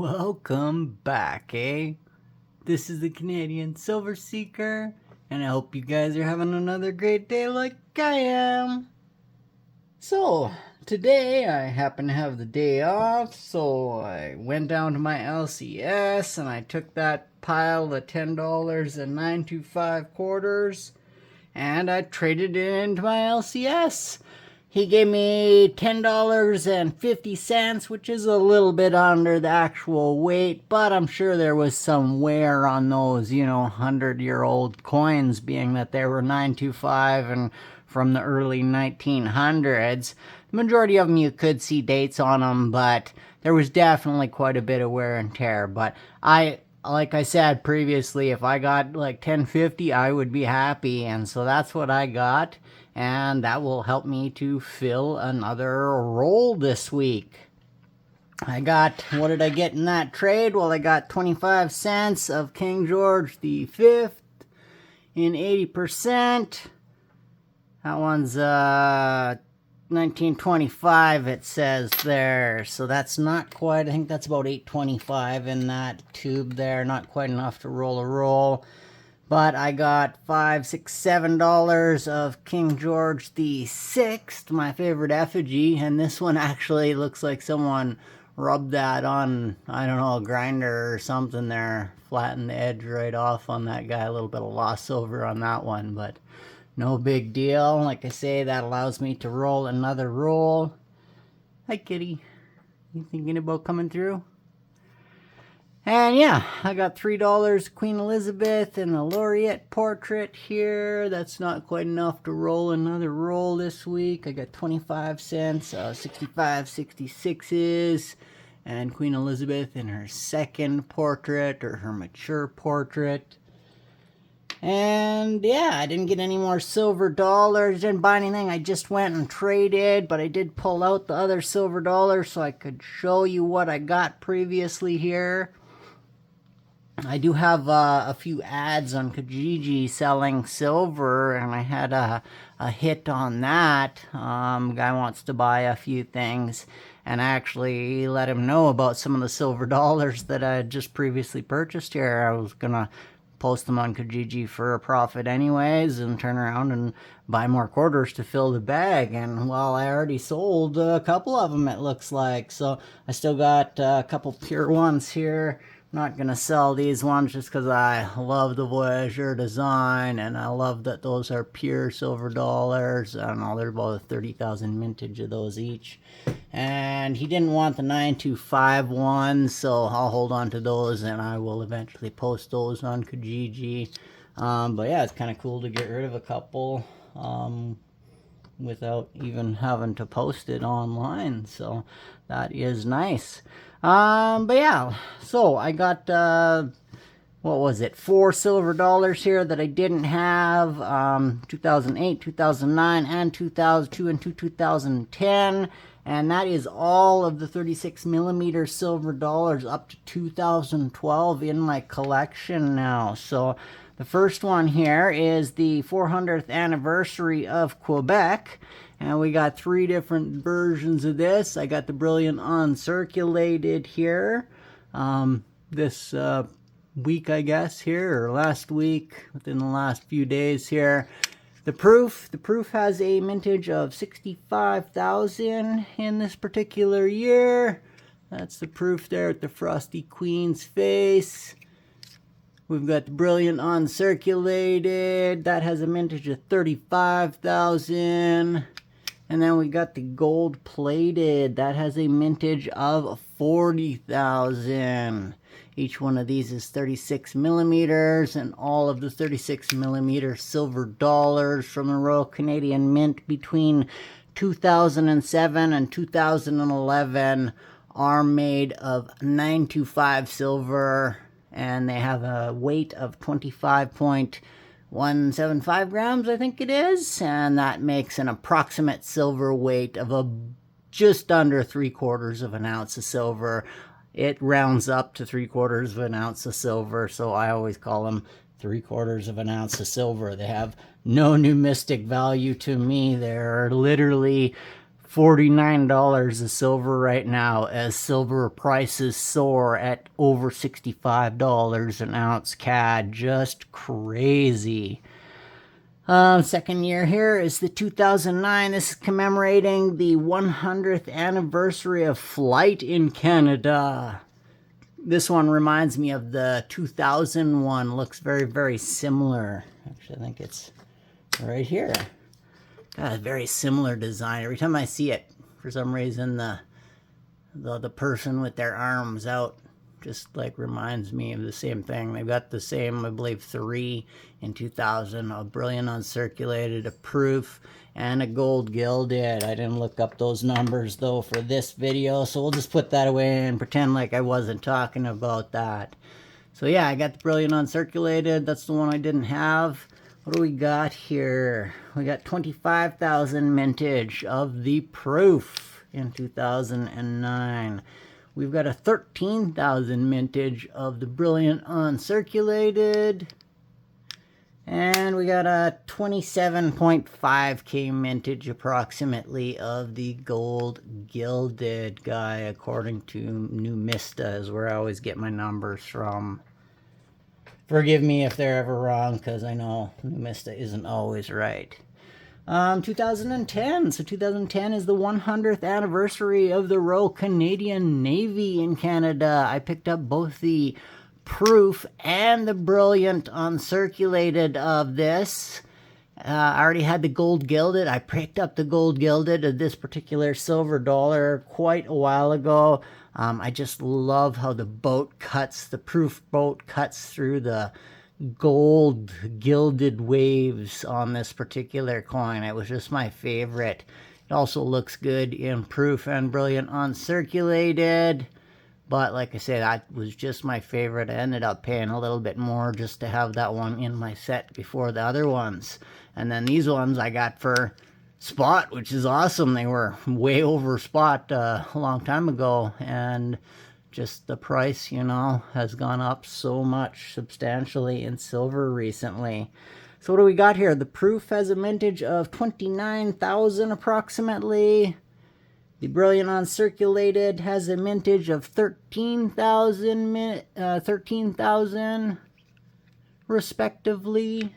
Welcome back, eh? This is the Canadian Silver Seeker, and I hope you guys are having another great day like I am. So, today I happen to have the day off, so I went down to my LCS and I took that pile of $10 and 925 quarters and I traded it into my LCS. He gave me $10.50, which is a little bit under the actual weight, but I'm sure there was some wear on those, 100-year-old coins, being that they were 925 and from the early 1900s. The majority of them you could see dates on them, but there was definitely quite a bit of wear and tear. But like I said previously, if I got like 1050, I would be happy, and so that's what I got, and that will help me to fill another roll this week. What did I get in that trade? Well, I got 25 cents of King George V in 80%. That one's 1925, it says there, so that's not quite. I think that's about 825 in that tube there, not quite enough to roll a roll. But I got $5, $6, $7 of King George VI, my favorite effigy, and this one actually looks like someone rubbed that on, I don't know, a grinder or something there, flattened the edge right off on that guy. A little bit of lost silver on that one, but no big deal. Like I say, that allows me to roll another roll. Hi, kitty. You thinking about coming through? And yeah, I got $3 Queen Elizabeth and a laureate portrait here. That's not quite enough to roll another roll this week. I got 25 cents, 65, 66s, and Queen Elizabeth in her second portrait, or her mature portrait. And yeah, I didn't get any more silver dollars, didn't buy anything. I just went and traded, but I did pull out the other silver dollars so I could show you what I got previously here. I do have a few ads on Kijiji selling silver, and I had a hit on that. Guy wants to buy a few things, and I actually let him know about some of the silver dollars that I had just previously purchased here. I was gonna post them on Kijiji for a profit anyways, and turn around and buy more quarters to fill the bag. And well, I already sold a couple of them, it looks like, so I still got a couple pure ones here. Not gonna sell these ones just because I love the Voyager design, and I love that those are pure silver dollars. I don't know, they're about 30,000 mintage of those each. And he didn't want the 925 ones, so I'll hold on to those, and I will eventually post those on Kijiji. But yeah, it's kind of cool to get rid of a couple without even having to post it online, so that is nice. But yeah, so I got, what was it, 4 silver dollars here that I didn't have, 2008, 2009, and 2002 and 2010, and that is all of the 36 millimeter silver dollars up to 2012 in my collection now. So the first one here is the 400th anniversary of Quebec, and we got 3 different versions of this. I got the Brilliant Uncirculated here, this week, I guess, here, or last week, within the last few days here. The proof has a mintage of 65,000 in this particular year. That's the proof there at the Frosty Queen's face. We've got the Brilliant Uncirculated. That has a mintage of 35,000. And then we got the Gold Plated. That has a mintage of 40,000. Each one of these is 36 millimeters, and all of the 36 millimeter silver dollars from the Royal Canadian Mint between 2007 and 2011 are made of 925 silver, and they have a weight of 25.175 grams, I think it is, and that makes an approximate silver weight of just under 3/4 of an ounce of silver. It rounds up to 3/4 of an ounce of silver, so I always call them 3/4 of an ounce of silver. They have no numismatic value to me. They're literally $49 a silver right now as silver prices soar at over $65 an ounce CAD. Just crazy. Second year here is the 2009. This is commemorating the 100th anniversary of flight in Canada. This one reminds me of the 2001. Looks very, very similar. Actually, I think it's right here. Got a very similar design. Every time I see it, for some reason, the person with their arms out just like reminds me of the same thing. They've got the same, I believe, 3 in 2000, a brilliant uncirculated, a proof, and a gold gilded. I didn't look up those numbers though for this video, so we'll just put that away and pretend like I wasn't talking about that. So yeah, I got the brilliant uncirculated. That's the one I didn't have. What do we got here? We got 25,000 mintage of the proof in 2009. We've got a 13,000 mintage of the brilliant uncirculated. And we got a 27.5K mintage approximately of the gold gilded guy, according to New Mista, is where I always get my numbers from. Forgive me if they're ever wrong, because I know New Mista isn't always right. 2010. So 2010 is the 100th anniversary of the Royal Canadian Navy in Canada. I picked up both the proof and the brilliant uncirculated of this. I already had the gold gilded. I picked up the gold gilded of this particular silver dollar quite a while ago. I just love how the boat cuts, the proof boat cuts through the gold gilded waves on this particular coin. It was just my favorite. It also looks good in proof and brilliant uncirculated. But like I said, that was just my favorite. I ended up paying a little bit more just to have that one in my set before the other ones. And then these ones I got for spot, which is awesome. They were way over spot a long time ago. And just the price, you know, has gone up so much substantially in silver recently. So what do we got here? The proof has a mintage of 29,000 approximately. The brilliant uncirculated has a mintage of 13,000 respectively.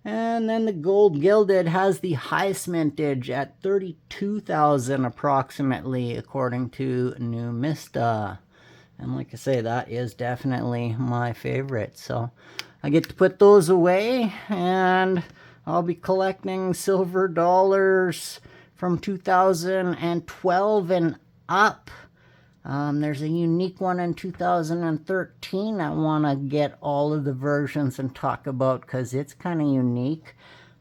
And then the gold gilded has the highest mintage at 32,000 approximately, according to New Mista. And like I say, that is definitely my favorite. So I get to put those away, and I'll be collecting silver dollars from 2012 and up. There's a unique one in 2013 I want to get all of the versions and talk about because it's kind of unique.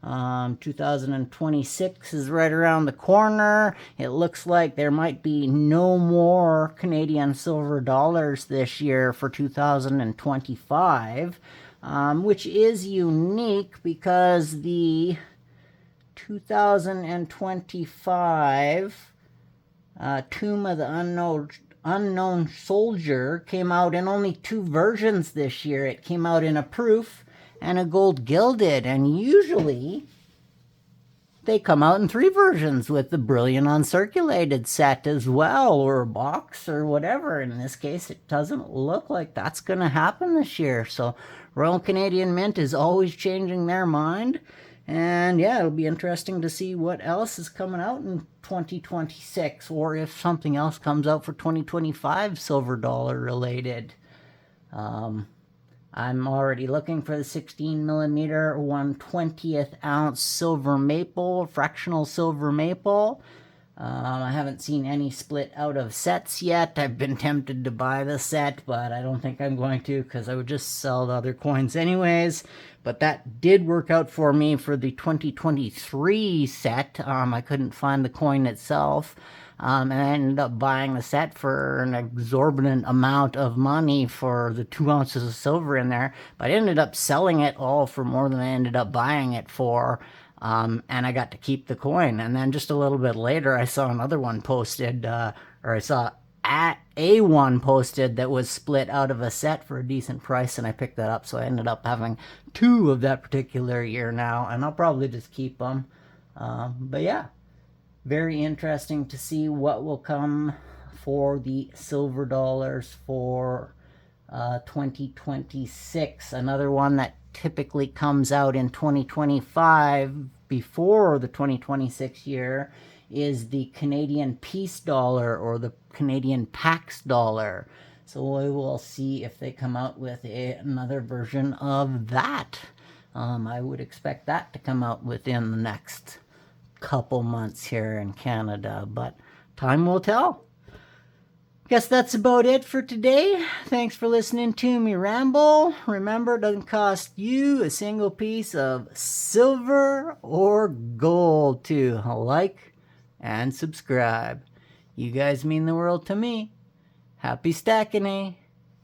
2026 is right around the corner. It looks like there might be no more Canadian silver dollars this year for 2025, which is unique because the 2025 Tomb of the Unknown Soldier came out in only 2 versions this year. It came out in a proof and a gold gilded, and usually they come out in 3 versions with the brilliant uncirculated set as well, or a box or whatever. In this case, it doesn't look like that's going to happen this year. So Royal Canadian Mint is always changing their mind. And yeah, it'll be interesting to see what else is coming out in 2026, or if something else comes out for 2025 silver dollar related. I'm already looking for the 16mm 1/20th ounce silver maple, fractional silver maple. I haven't seen any split out of sets yet. I've been tempted to buy the set, but I don't think I'm going to because I would just sell the other coins anyways. But that did work out for me for the 2023 set. I couldn't find the coin itself. And I ended up buying the set for an exorbitant amount of money for the 2 ounces of silver in there. But I ended up selling it all for more than I ended up buying it for. And I got to keep the coin. And then just a little bit later, I saw another one posted, or I saw a one posted that was split out of a set for a decent price, and I picked that up. So I ended up having 2 of that particular year now, and I'll probably just keep them. But yeah, very interesting to see what will come for the silver dollars for 2026. Another one that typically comes out in 2025 before the 2026 year is the Canadian Peace Dollar, or the Canadian Pax Dollar. So we will see if they come out with another version of that. I would expect that to come out within the next couple months here in Canada, but time will tell. Guess that's about it for today. Thanks for listening to me ramble. Remember, it doesn't cost you a single piece of silver or gold to like and subscribe. You guys mean the world to me. Happy stacking, eh?